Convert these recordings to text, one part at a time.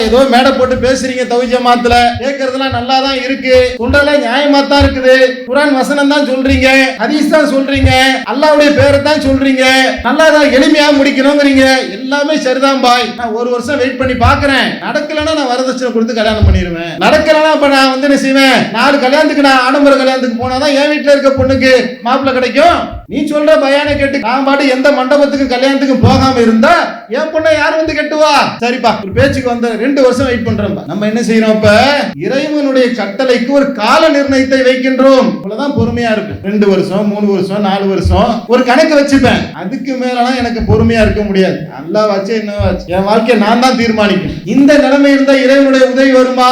ஏதோ மேடை போட்டு பேசுறீங்க தௌஹீத் ஜமாத்துல, கேட்கறதுலாம் நல்லா தான் இருக்கு, சொல்றதெல்லாம் நியாயமா தான் இருக்குது, குர்ஆன் வசனம் தான் சொல்றீங்க, ஹதீஸ் தான் சொல்றீங்க, அல்லாஹ்வுடைய பேரை தான் சொல்றீங்க, நல்லா தான் எளிமையா முடிக்கணும்ங்கறீங்க, எல்லாமே சரிதான் பாய். நான் ஒரு வருஷம் வெயிட் பண்ணி பாக்குறேன், நடக்கலன்னா நான் வரதட்சணை கொடுத்து கல்யாணம் பண்ணிடுவேன், நடக்கலன்னா இப்ப நான் வந்து என்ன செய்வேன், 4 கல்யாணத்துக்கு நான் ஆடம்பர கல்யாணத்துக்கு போனாதான் என் வீட்டுல இருக்க பொண்ணுக்கு மாப்பிள்ளை கிடைக்கும். நீ சொல்ற பயானை கேட்டு நான் பாட்டு எந்த மண்டபத்துக்கு கல்யாணத்துக்கு போகாம இருந்தா என் பொண்ணை யார் வந்து கட்டுவா? சரிப்பா, ஒரு பேச்சுக்கு வந்து 2 வருஷம் வெயிட் பண்றோம். நம்ம என்ன செய்யறோம்? இப்ப இறைவனுடைய கட்டளைக்கு ஒரு கால நிர்ணயத்தை வைக்கின்றோம். இவ்வளவுதான் பொறுமையா இருக்கு. 2 வருஷம் 3 வருஷம் 4 வருஷம் ஒரு கணக்கு வச்சுப்பேன். அதுக்கு மேலாம் எனக்கு பொறுமையா இருக்க முடியாது. அல்லாஹ் வச்சு என்ன என் வாழ்க்கையை நான் தான் தீர்மானிக்கும். இந்த நிலைமை இருந்தா இறைவனுடைய உதவி வருமா?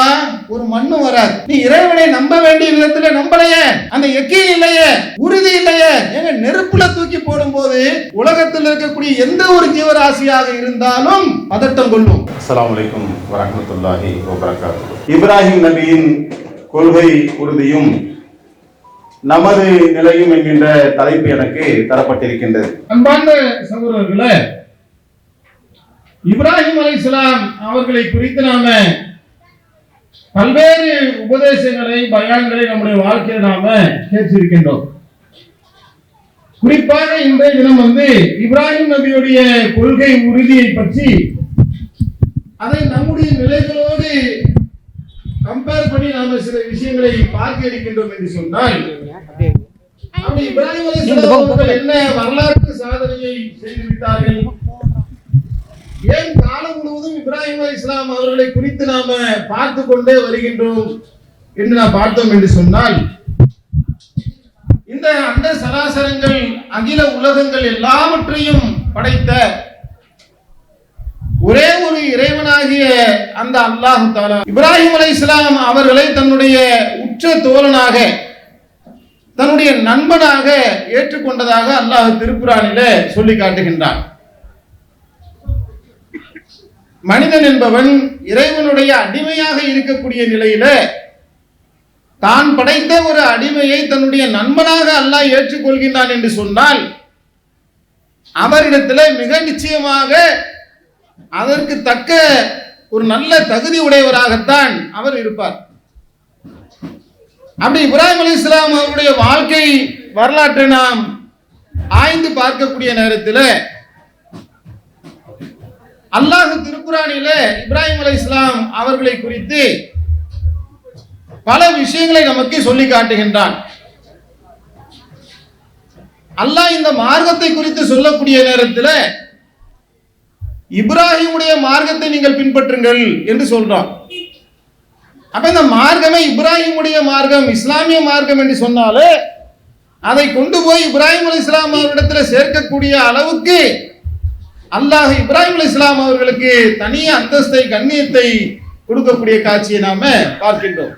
ஒரு மண்ணு வராது. நீ இறைவனை நம்ப வேண்டிய விதத்துல நம்பலையே, அந்த யக்கீன் இல்லையே, உறுதி இல்லையே. ஏங்க, நெருப்புல தூக்கி போடும் போது உலகத்தில் இருக்கக்கூடிய எந்த ஒரு ஜீவராசியாக இருந்தாலும் பதட்டம் கொள்ளும். அஸ்ஸலாமு அலைக்கும் வரஹ்மத்துல்லாஹி வபரகாத்துஹு. இப்ராஹிம் நபியின் கொள்கை உறுதியும் நமது நிலையும் என்கின்ற தலைப்பு எனக்கு தரப்பட்டிருக்கின்றது. அன்பார்ந்த சகோதரர்களே, இப்ராஹிம் அலைஹிஸ்ஸலாம் அவர்களை குறித்து நாம பல்வேறு உபதேசங்களை பயான்களை நம்முடைய வாழ்க்கையில் நாம கேட்டிருக்கின்றோம். குறிப்பாக இன்றைய தினம் வந்து இப்ராஹிம் நபியுடைய கொள்கை உறுதியை பற்றி அதை நம்முடைய நிலைகளோடு கம்பேர் பண்ணி நாம சில விஷயங்களை பார்க்க இருக்கின்றோம் என்று சொன்னால், இப்ராஹிம் அலைஹிஸ்ஸலாம் அவர்கள் என்ன வரலாற்று சாதனையை செய்துவிட்டார்கள், ஏன் காலம் முழுவதும் இப்ராஹிம் அலைஹிஸ்ஸலாம் அவர்களை குறித்து நாம பார்த்து கொண்டே வருகின்றோம் என்று நாம் பார்த்தோம் என்று சொன்னால், இந்த அண்ட சராசரங்கள் அகில உலகங்கள் எல்லாவற்றையும் படைத்த ஒரே ஒரு இறைவனாகிய அந்த அல்லாஹ் தஆலா இப்ராஹிம் அலைஹிஸ்ஸலாம் அவர்களை தன்னுடைய உற்ற தோழனாக தன்னுடைய நண்பனாக ஏற்றுக்கொண்டதாக அல்லாஹ் திருக்குர்ஆனிலே சொல்லி காட்டுகின்றான். மனிதன் என்பவன் இறைவனுடைய அடிமையாக இருக்கக்கூடிய நிலையில தான் படைத்த ஒரு அடிமையை தன்னுடைய நண்பனாக அல்லாஹ் ஏற்றுக்கொள்கின்றான் என்று சொன்னால், அவரிடத்தில் மிக நிச்சயமாக அதற்கு தக்க ஒரு நல்ல தகுதி உடையவராகத்தான் அவர் இருப்பார். அப்படி இப்ராஹிம் அலைஹிஸ்ஸலாம் அவருடைய வாழ்க்கை வரலாற்றை நாம் ஆய்ந்து பார்க்கக்கூடிய நேரத்தில் அல்லாஹ் திருக்குர்ஆனிலே இப்ராஹிம் அலைஹிஸ்ஸலாம் அவர்களை குறித்து பல விஷயங்களை நமக்கு சொல்லி காட்டுகின்றான். அல்லாஹ் இந்த மார்க்கத்தை குறித்து சொல்லக்கூடிய நேரத்தில் இப்ராஹிமுடைய மார்க்கத்தை நீங்கள் பின்பற்றுங்கள் என்று சொல்றான். அப்ப இந்த மார்க்கமே இப்ராஹிமுடைய மார்க்கம், இஸ்லாமிய மார்க்கம் என்று சொன்னாலே அதை கொண்டு போய் இப்ராஹிம் அலைஹிஸ்ஸலாம் அவரிடத்தில் சேர்க்கக்கூடிய அளவுக்கு அல்லாஹ் இப்ராஹிம் அலைஹிஸ்ஸலாம் அவர்களுக்கு தனி அந்தஸ்தை கண்ணியத்தை கொடுக்கக்கூடிய காட்சியை நாம பார்க்கின்றோம்.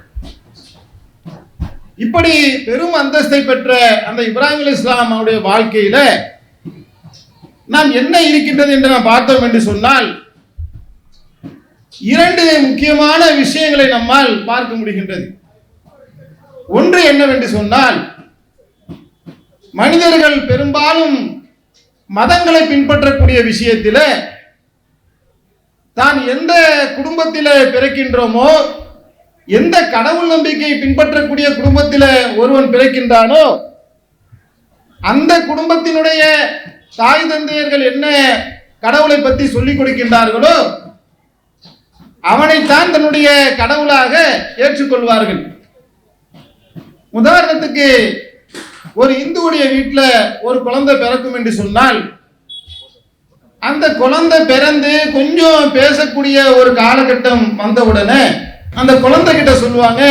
இப்படி பெரும் அந்தஸ்தை பெற்ற அந்த இப்ராஹிம் அலைஹிஸ்ஸலாம் அவருடைய வாழ்க்கையில நாம் என்ன இருக்கின்றது என்று நாம் பார்த்தோம் என்று சொன்னால், 2 முக்கியமான விஷயங்களை நம்மால் பார்க்க முடிகின்றது. ஒன்று என்னவென்று சொன்னால், மனிதர்கள் பெரும்பாலும் மதங்களை பின்பற்றக்கூடிய விஷயத்தில் தான் எந்த குடும்பத்தில் பிறக்கின்றோமோ, எந்த கடவுள் நம்பிக்கை பின்பற்றக்கூடிய குடும்பத்தில் ஒருவன் பிறக்கின்றானோ, அந்த குடும்பத்தினுடைய தாய் தந்தையர்கள் என்ன கடவுளை பற்றி சொல்லிக் கொடுக்கின்றார்களோ அவனைத்தான் தன்னுடைய கடவுளாக ஏற்றுக்கொள்வார்கள். உதாரணத்துக்கு, ஒரு இந்துவுடைய வீட்டில் ஒரு குழந்தை பிறக்கும் என்று சொன்னால், அந்த குழந்தை பிறந்து கொஞ்சம் பேசக்கூடிய ஒரு காலகட்டம் வந்தவுடனே அந்த குழந்தை கிட்ட சொல்லுவாங்க,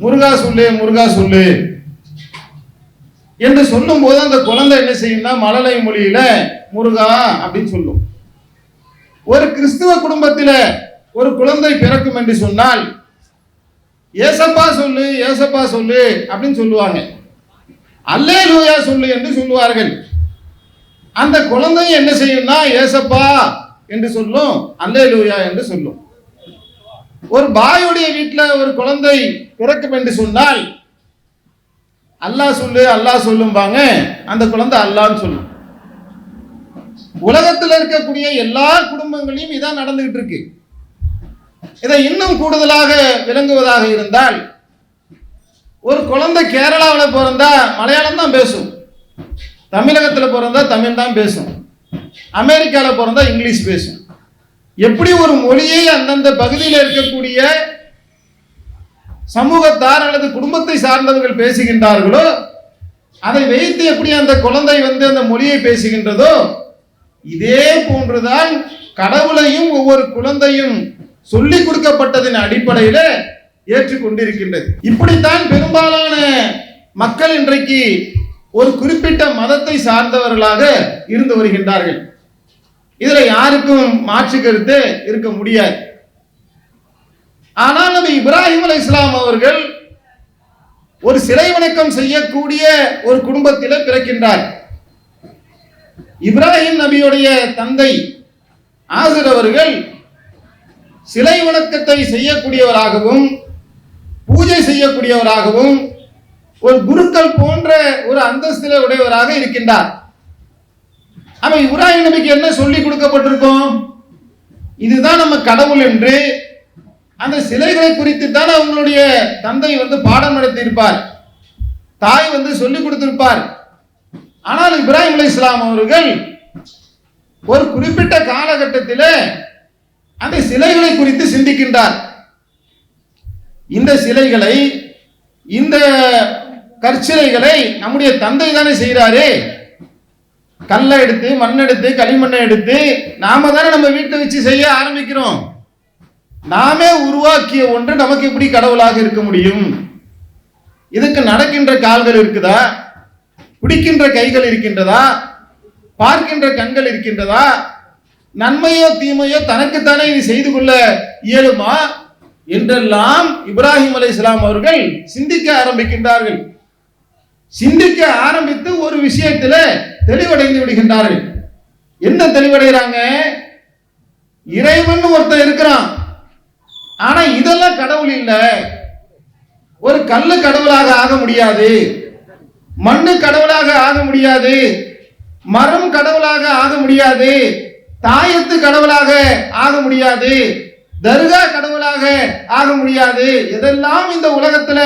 முருகா சொல்லு முருகா சொல்லு என்று சொல்லும் போது அந்த குழந்தை என்ன செய்யும்னா மழலை மொழியில முருகா அப்படின்னு சொல்லும். ஒரு கிறிஸ்துவ குடும்பத்தில் ஒரு குழந்தை பிறக்கும் என்று சொன்னால், ஏசப்பா சொல்லு ஏசப்பா சொல்லு அப்படின்னு சொல்லுவாங்க, அல்லேலூயா சொல்லு என்று சொல்லுவார்கள். அந்த குழந்தை என்ன செய்யும்னா ஏசப்பா என்று சொல்லும், அல்லேலூயா என்று சொல்லும். ஒரு பாயுடைய வீட்டில் ஒரு குழந்தை பிறக்கும் என்று சொன்னால், அல்லாஹ் சொல்லு அல்லாஹ் சொல்லும்பாங்க, அந்த குழந்தை அல்லாஹ்னு சொல்லும். உலகத்தில் இருக்கக்கூடிய எல்லா குடும்பங்களையும் இதான் நடந்துகிட்டு இருக்கு. இதை இன்னும் கூடுதலாக விளங்குவதாக இருந்தால், ஒரு குழந்தை கேரளாவில் பிறந்தா மலையாளம் தான் பேசும், தமிழகத்தில் பிறந்தா தமிழ் தான் பேசும், அமெரிக்காவில் பிறந்தா இங்கிலீஷ் பேசும். எப்படி ஒரு மொழியை அந்தந்த பகுதியில் இருக்கக்கூடிய சமூகத்தார் அல்லது குடும்பத்தை சார்ந்தவர்கள் பேசுகின்றார்களோ, அதை வைத்து எப்படி அந்த குழந்தை அந்த மொழியை பேசுகின்றதோ, இதே போன்றுதான் கடவுளையும் ஒவ்வொரு குழந்தையும் சொல்லிக் கொடுக்கப்பட்டதின் அடிப்படையில் ஏற்றுக்கொண்டிருக்கின்றது. இப்படித்தான் பெரும்பாலான மக்கள் இன்றைக்கு ஒரு குறிப்பிட்ட மதத்தை சார்ந்தவர்களாக இருந்து வருகின்றார்கள். இதுல யாருக்கும் மாற்று கருத்து இருக்க முடியாது. ஆனால் நபி இப்ராஹிம் அலைஹிஸ்ஸலாம் அவர்கள் ஒரு சிலை வணக்கம் செய்யக்கூடிய ஒரு குடும்பத்தில் பிறக்கின்றார். இப்ராஹிம் நபியுடைய தந்தை ஆசிர் அவர்கள் சிலை வணக்கத்தை செய்யக்கூடியவராகவும் பூஜை செய்யக்கூடியவராகவும் ஒரு குருக்கள் போன்ற ஒரு அந்தஸ்தில உடையவராக இருக்கின்றார். அவன் இப்ராஹிம் நபிக்கு என்ன சொல்லி கொடுக்கப்பட்டிருக்கும்? இதுதான் நம்ம கடவுள் என்று அந்த சிலைகளை குறித்து தான் அவங்களுடைய தந்தை பாடம் நடத்தியிருப்பார், தாய் சொல்லிக் கொடுத்திருப்பார். ஆனால் இப்ராஹிம் அலைஹிஸ்ஸலாம் அவர்கள் ஒரு குறிப்பிட்ட காலகட்டத்தில் அந்த சிலைகளை குறித்து சிந்திக்கின்றார். இந்த சிலைகளை, இந்த கற்சிலைகளை நம்முடைய தந்தை தானே செய்கிறாரு. கல்லை எடுத்து, மண் எடுத்து, களிமண்ணை எடுத்து நாம தானே நம்ம வீட்டை வச்சு செய்ய ஆரம்பிக்கிறோம். நாமே உருவாக்கிய ஒன்று நமக்கு எப்படி கடவுளாக இருக்க முடியும்? இதுக்கு நடக்கின்ற கால்கள் இருக்குதா? பிடிக்கின்ற கைகள் இருக்கின்றதா? பார்க்கின்ற கண்கள் இருக்கின்றதா? நன்மையோ தீமையோ தனக்குத்தானே இது செய்து கொள்ள இயலுமா என்றெல்லாம் இப்ராஹிம் அலைஹிஸ்ஸலாம் அவர்கள் சிந்திக்க ஆரம்பிக்கின்றார்கள். சிந்திக்க ஆரம்பித்து ஒரு விஷயத்தில் தெளிவடைந்து விடுகின்றார்கள். என்ன தெளிவடைகிறாங்க? இறைவன் ஒருத்தன் இருக்கிறான், ஆனா இதெல்லாம் கடவுள் இல்லை. ஒரு கல்லு கடவுளாக ஆக முடியாது, மண்ணு கடவுளாக ஆக முடியாது, மரம் கடவுளாக ஆக முடியாது, தாயத்து கடவுளாக ஆக முடியாது, தர்கா கடவுளாக ஆக முடியாது. எதெல்லாம் இந்த உலகத்துல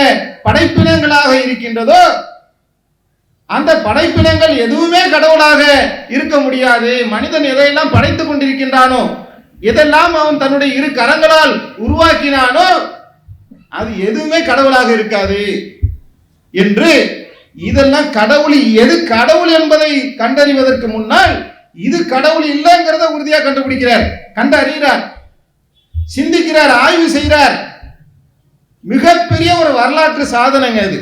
படைப்பினங்களாக இருக்கின்றதோ அந்த படைப்பினங்கள் எதுவுமே கடவுளாக இருக்க முடியாது. மனிதன் எதையெல்லாம் படைத்துக் கொண்டிருக்கின்றானோ, எதெல்லாம் அவன் தன்னுடைய இரு கரங்களால் உருவாக்கினானோ அது எதுவுமே கடவுளாக இருக்காது என்று, இதெல்லாம் கடவுள், எது கடவுள் என்பதை கண்டறிவதற்கு முன்னால் இது கடவுள் இல்லைங்கிறத உறுதியாக கண்டுபிடிக்கிறார், கண்டறிகிறார், சிந்திக்கிறார், ஆய்வு செய்கிறார். மிகப்பெரிய ஒரு வரலாற்று சாதனைங்க அது.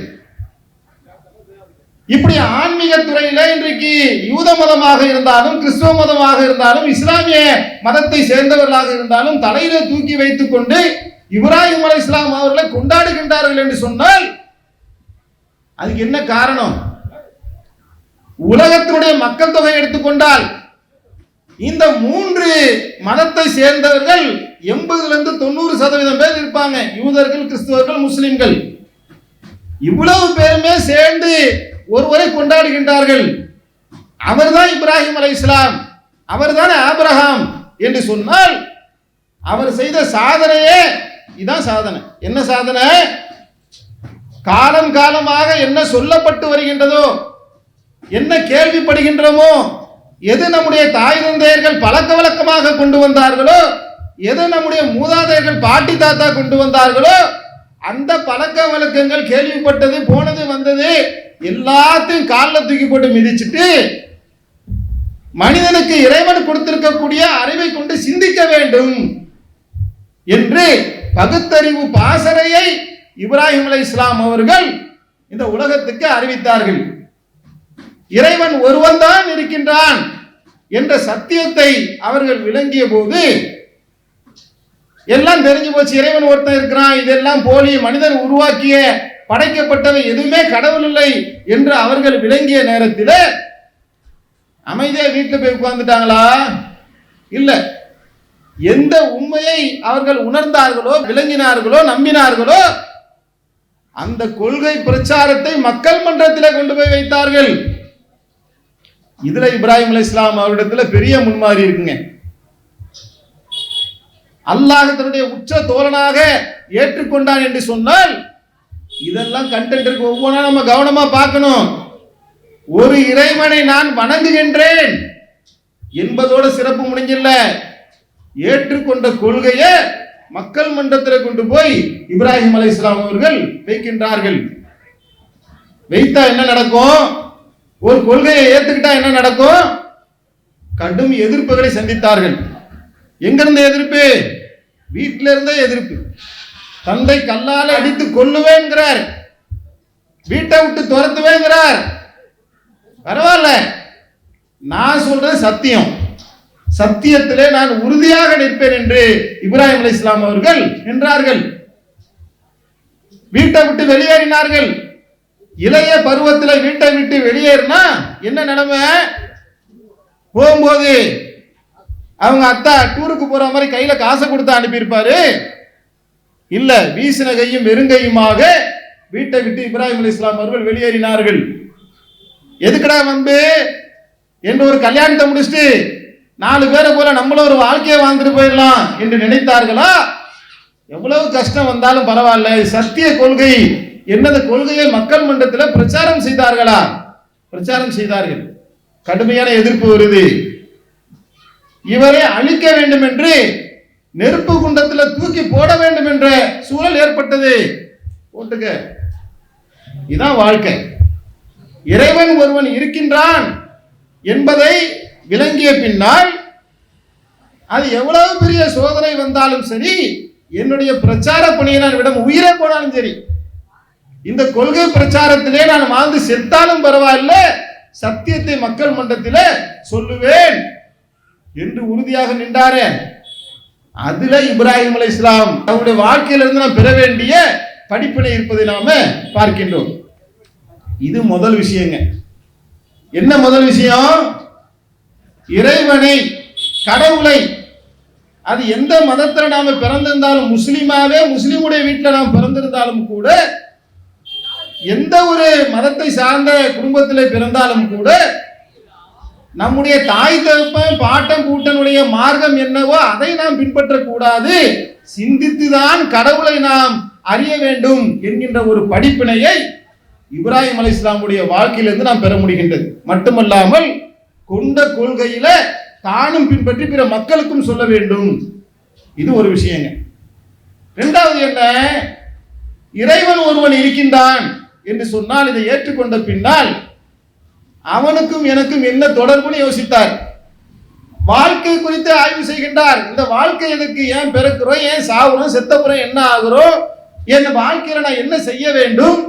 இப்படி ஆன்மீக துறையில இன்றைக்கு யூத மதமாக இருந்தாலும், கிறிஸ்துவ மதமாக இருந்தாலும், இஸ்லாமிய மதத்தை சேர்ந்தவர்களாக இருந்தாலும் தலையில தூக்கி வைத்துக் கொண்டு இப்ராஹிம் அலைஹிஸ்ஸலாம் அவர்களை கொண்டாடுகின்றார்கள் என்று சொன்னால் அதுக்கு என்ன காரணம்? உலகத்தினுடைய மக்கள் தொகை எடுத்துக்கொண்டால் இந்த 3 மதத்தை சேர்ந்தவர்கள் 80-90% பேர் இருப்பாங்க. யூதர்கள், கிறிஸ்துவர்கள், முஸ்லிம்கள். இவ்வளவு பேருமே சேர்ந்து ஒருவரை கொண்டாடுகின்றார்கள். அவர்தான் இப்ராஹிம் அலைஹிஸ்ஸலாம், அவர்தான் ஆபிரகாம் என்று சொன்னால் அவர் செய்த சாதனையே இதான் சாதனை. என்ன சாதனை? காலம் காலமாக என்ன சொல்லப்பட்டு வருகின்றதோ, என்ன கேள்விப்படுகின்றோமோ, எது நம்முடைய தாய் தந்தையர்கள் பழக்க வழக்கமாக கொண்டு வந்தார்களோ, எது நம்முடைய மூதாதையர்கள் பாட்டி தாத்தா கொண்டு வந்தார்களோ, அந்த பழக்க வழக்கங்கள் கேள்விப்பட்டது, போனது, வந்தது எல்லாத்தையும் காலில் தூக்கி போட்டு மிதிச்சுட்டு மனிதனுக்கு இறைவன் கொடுத்திருக்கக்கூடிய அறிவை கொண்டு சிந்திக்க வேண்டும் என்று பகுத்தறிவு பாசறையை இப்ராஹிம் அலைஹிஸ்ஸலாம் அவர்கள் இந்த உலகத்துக்கு அறிவித்தார்கள். இறைவன் ஒருவன் தான் இருக்கின்றான் என்ற சத்தியத்தை அவர்கள் விளங்கிய போது எல்லாம் தெரிஞ்சு போச்சு. இறைவன் ஒருத்தன் இருக்கிறான், இதெல்லாம் போலி, மனிதன் உருவாக்கிய படைக்கப்பட்டவை எதுவுமே கடவுள் இல்லை என்று அவர்கள் விளங்கிய நேரத்தில் அமைதியா வீட்டில் போய் உட்கார்ந்துட்டாங்களா? இல்ல. எந்த உண்மையை அவர்கள் உணர்ந்தார்களோ, விளங்கினார்களோ, நம்பினார்களோ அந்த கொள்கை பிரச்சாரத்தை மக்கள் மன்றத்தில் கொண்டு போய் வைத்தார்கள். இதுல இப்ராஹிம் அலைஹிஸ்ஸலாம் அவரிடத்துல பெரிய முன்மாதிரி இருக்குங்க. அல்லாஹ் தன்னுடைய உச்ச தோழனாக ஏற்றுக்கொண்டான் என்று சொன்னால் இதெல்லாம் கண்டென்ட் இருக்கு. ஒவ்வொன்றா நம்ம கவனமா பார்க்கணும். ஒரு இறைவனை நான் வணங்குகின்றேன் என்பதோட சிறப்பு முடிஞ்சில்ல. ஏற்றுக்கொண்ட கொள்கையை மக்கள் மன்றத்தில் கொண்டு போய் இப்ராஹிம் அலைஹிஸ்ஸலாம் அவர்கள் வைக்கின்றார்கள். வைத்தா என்ன நடக்கும்? ஒரு கொள்கையை ஏத்துக்கிட்டா என்ன நடக்கும்? கடும் எதிர்ப்புகளை சந்தித்தார்கள். எங்கிருந்து எதிர்ப்பு? வீட்டில இருந்தே எதிர்ப்பு. தந்தை கல்லால அடித்து கொல்லுவேங்கிறார், வீட்டை விட்டு துரத்துவேங்கிறார். பரவாயில்ல, நான் சொல்றது சத்தியம், சத்தியத்திலே நான் உறுதியாக நிற்பேன் என்று இப்ராஹிம் அலைஹிஸ்ஸலாம் அவர்கள் நின்றார்கள். வீட்டை விட்டு வெளியேறினார்கள். இளைய பருவத்தில் வீட்டை விட்டு வெளியேறினா என்ன நிலைமை? போகும்போது அவங்க அத்தா டூருக்கு போற மாதிரி கையில காசை கொடுத்து அனுப்பியிருப்பாரு. இல்ல, வீசின கையும் வெறுங்கையுமாக வீட்டை விட்டு இப்ராஹிம் அலைஹிஸ்ஸலாம் அவர்கள் வெளியேறினார்கள். எதுக்கடா வம்பு என்று ஒரு கல்யாணத்தை முடிச்சுட்டு 4 பேரை போல நம்மளும் ஒரு வாழ்க்கையை வாழ்ந்துட்டு போயிடலாம் என்று நினைத்தார்களா? எவ்வளவு கஷ்டம் வந்தாலும் பரவாயில்ல, சத்திய கொள்கை என்னது கொள்கையை மக்கள் மன்றத்தில் பிரச்சாரம் செய்தார்களா? பிரச்சாரம் செய்தார்கள். கடுமையான எதிர்ப்பு வருது. இவரை அழிக்க வேண்டும் என்று நெருப்பு குண்டத்தில் தூக்கி போட வேண்டும் என்ற சூழல் ஏற்பட்டது. போட்டுக்க, இதான் வாழ்க்கை. இறைவன் ஒருவன் இருக்கின்றான் என்பதை விளங்கிய பின்னால் அது எவ்வளவு பெரிய சோதனை வந்தாலும் சரி, என்னுடைய பிரச்சார பணியை நான் விட உயிரை போனாலும் சரி, இந்த கொள்கை பிரச்சாரத்திலே நான் வாழ்ந்து செத்தாலும் பரவாயில்ல, சத்தியத்தை மக்கள் மன்றத்தில் சொல்லுவேன் என்று உறுதியாக நின்றாரே. அதுல இப்ராஹிம் அலைஹிஸ்ஸலாம் அவருடைய வாழ்க்கையிலிருந்து நாம் பெற வேண்டிய படிப்பினை இருப்பதை நாம பார்க்கின்றோம். இது முதல் விஷயங்க. என்ன முதல் விஷயம்? இறைவனை, கடவுளை, அது எந்த மதத்தில் நாம பிறந்திருந்தாலும், முஸ்லிமாவே முஸ்லிமுடைய வீட்டில் நாம் பிறந்திருந்தாலும் கூட, எந்த ஒரு மதத்தை சார்ந்த குடும்பத்தில் பிறந்தாலும் கூட, நம்முடைய தாய் தகப்பன் பாட்டம் பூட்டனுடைய மார்க்கம் என்னவோ அதை நாம் பின்பற்றக்கூடாது, சிந்தித்துதான் கடவுளை நாம் அறிய வேண்டும் என்கின்ற ஒரு படிப்பினையை இப்ராஹிம் அலைஹிஸ்ஸலாமுடைய வாழ்க்கையிலிருந்து நாம் பெற முடிகின்றது. மட்டுமல்லாமல் கொண்ட கொள்கையில தானும் பின்பற்றி பிற மக்களுக்கும் சொல்ல வேண்டும். இது ஒரு விஷயங்க. இரண்டாவது என்ன? இறைவன் ஒருவன் இருக்கின்றான் என்று சொன்னால் இதை ஏற்றுக்கொண்ட பின்னால் அவனுக்கும் எனக்கும் என்ன தொடர்புன்னு யோசித்தார். வாழ்க்கை குறித்து ஆய்வு செய்கின்றார். இந்த வாழ்க்கை எதுக்கு? ஏன் பிறக்கிறோம், ஏன் சாகுறோம், செத்தப்புறம் என்ன ஆகிறோம், என் வாழ்க்கையில நான் என்ன செய்ய வேண்டும்